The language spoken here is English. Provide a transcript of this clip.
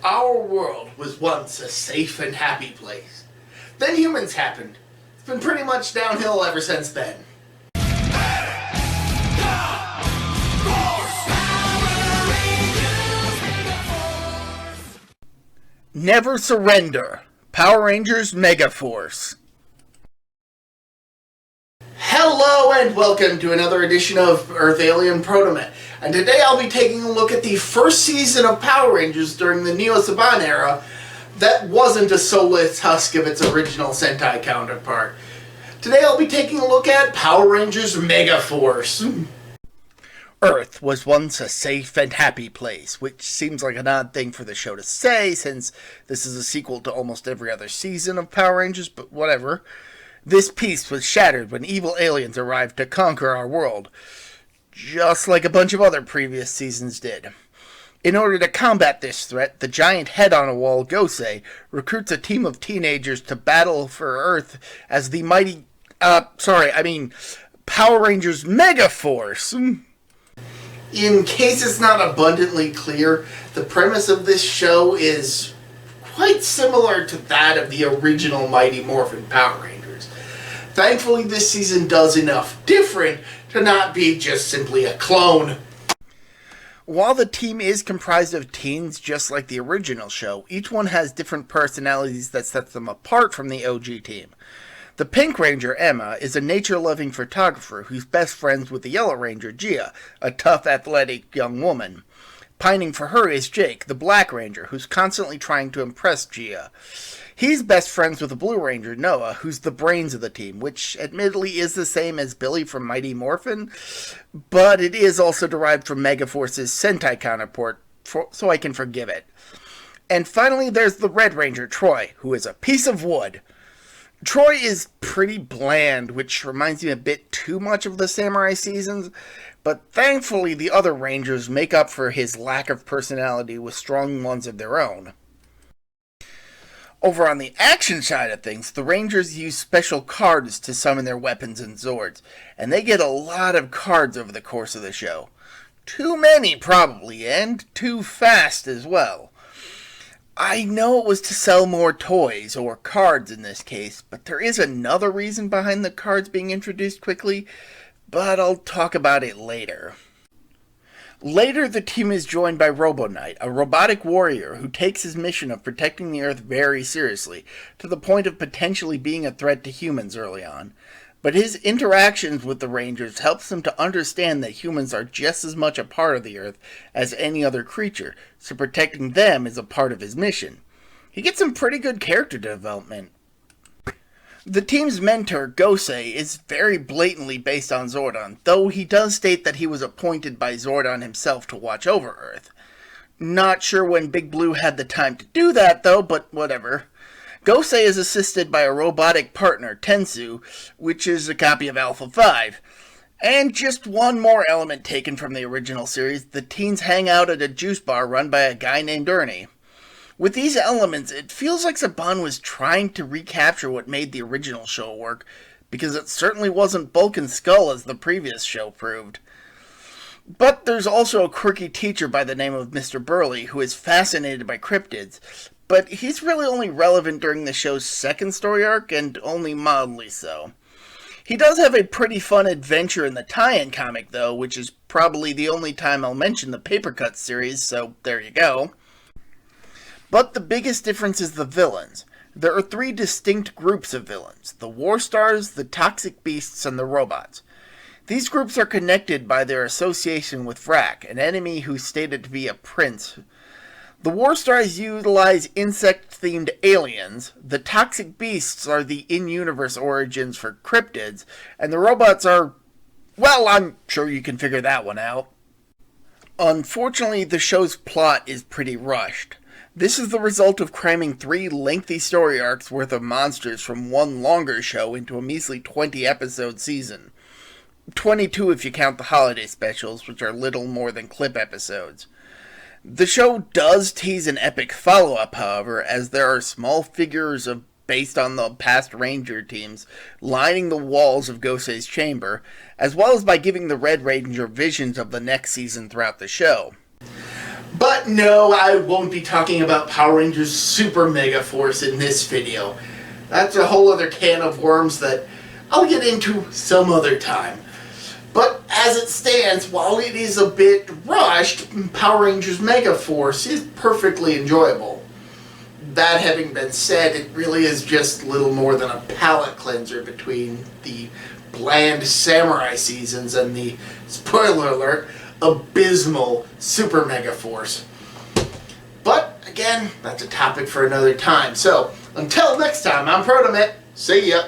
Our world was once a safe and happy place. Then humans happened. It's been pretty much downhill ever since then. Never surrender. Power Rangers Megaforce. Hello and welcome to another edition of Alien ProtoMet. And today I'll be taking a look at the first season of Power Rangers during the Neo-Saban era that wasn't a soulless husk of its original Sentai counterpart. Today I'll be taking a look at Power Rangers Megaforce. Earth was once a safe and happy place, which seems like an odd thing for the show to say since this is a sequel to almost every other season of Power Rangers, but whatever. This peace was shattered when evil aliens arrived to conquer our world, just like a bunch of other previous seasons did. In order to combat this threat, the giant head-on-a-wall Gosei recruits a team of teenagers to battle for Earth as the Power Rangers Megaforce. In case it's not abundantly clear, the premise of this show is quite similar to that of the original Mighty Morphin Power Rangers. Thankfully, this season does enough different to not be just simply a clone. While the team is comprised of teens just like the original show, each one has different personalities that sets them apart from the OG team. The Pink Ranger, Emma, is a nature-loving photographer who's best friends with the Yellow Ranger, Gia, a tough, athletic young woman. Pining for her is Jake, the Black Ranger, who's constantly trying to impress Gia. He's best friends with the Blue Ranger, Noah, who's the brains of the team, which admittedly is the same as Billy from Mighty Morphin, but it is also derived from Megaforce's Sentai counterpart, so I can forgive it. And finally, there's the Red Ranger, Troy, who is a piece of wood. Troy is pretty bland, which reminds me a bit too much of the Samurai seasons, but thankfully the other Rangers make up for his lack of personality with strong ones of their own. Over on the action side of things, the Rangers use special cards to summon their weapons and Zords, and they get a lot of cards over the course of the show. Too many, probably, and too fast as well. I know it was to sell more toys, or cards in this case, but there is another reason behind the cards being introduced quickly, but I'll talk about it later. Later, the team is joined by Robo Knight, a robotic warrior who takes his mission of protecting the Earth very seriously, to the point of potentially being a threat to humans early on. But his interactions with the Rangers helps them to understand that humans are just as much a part of the Earth as any other creature, so protecting them is a part of his mission. He gets some pretty good character development. The team's mentor, Gosei, is very blatantly based on Zordon, though he does state that he was appointed by Zordon himself to watch over Earth. Not sure when Big Blue had the time to do that, though, but whatever. Gosei is assisted by a robotic partner, Tensoo, which is a copy of Alpha 5. And just one more element taken from the original series, the teens hang out at a juice bar run by a guy named Ernie. With these elements, it feels like Saban was trying to recapture what made the original show work, because it certainly wasn't Bulk and Skull as the previous show proved. But there's also a quirky teacher by the name of Mr. Burley who is fascinated by cryptids, but he's really only relevant during the show's second story arc, and only mildly so. He does have a pretty fun adventure in the tie-in comic, though, which is probably the only time I'll mention the Paper Cut series, so there you go. But the biggest difference is the villains. There are three distinct groups of villains: the War Stars, the Toxic Beasts, and the Robots. These groups are connected by their association with Vrak, an enemy who's stated to be a prince. The War Stars utilize insect-themed aliens, the Toxic Beasts are the in-universe origins for cryptids, and the Robots are, well, I'm sure you can figure that one out. Unfortunately, the show's plot is pretty rushed. This is the result of cramming 3 lengthy story arcs worth of monsters from one longer show into a measly 20-episode season. 22 if you count the holiday specials, which are little more than clip episodes. The show does tease an epic follow-up, however, as there are small figures of based on the past Ranger teams lining the walls of Gosei's chamber, as well as by giving the Red Ranger visions of the next season throughout the show. But no, I won't be talking about Power Rangers Super Megaforce in this video. That's a whole other can of worms that I'll get into some other time. But as it stands, while it is a bit rushed, Power Rangers Megaforce is perfectly enjoyable. That having been said, it really is just little more than a palate cleanser between the bland Samurai seasons and the, spoiler alert, abysmal Super Megaforce. But again, that's a topic for another time. So, until next time, I'm ProtoMet. See ya.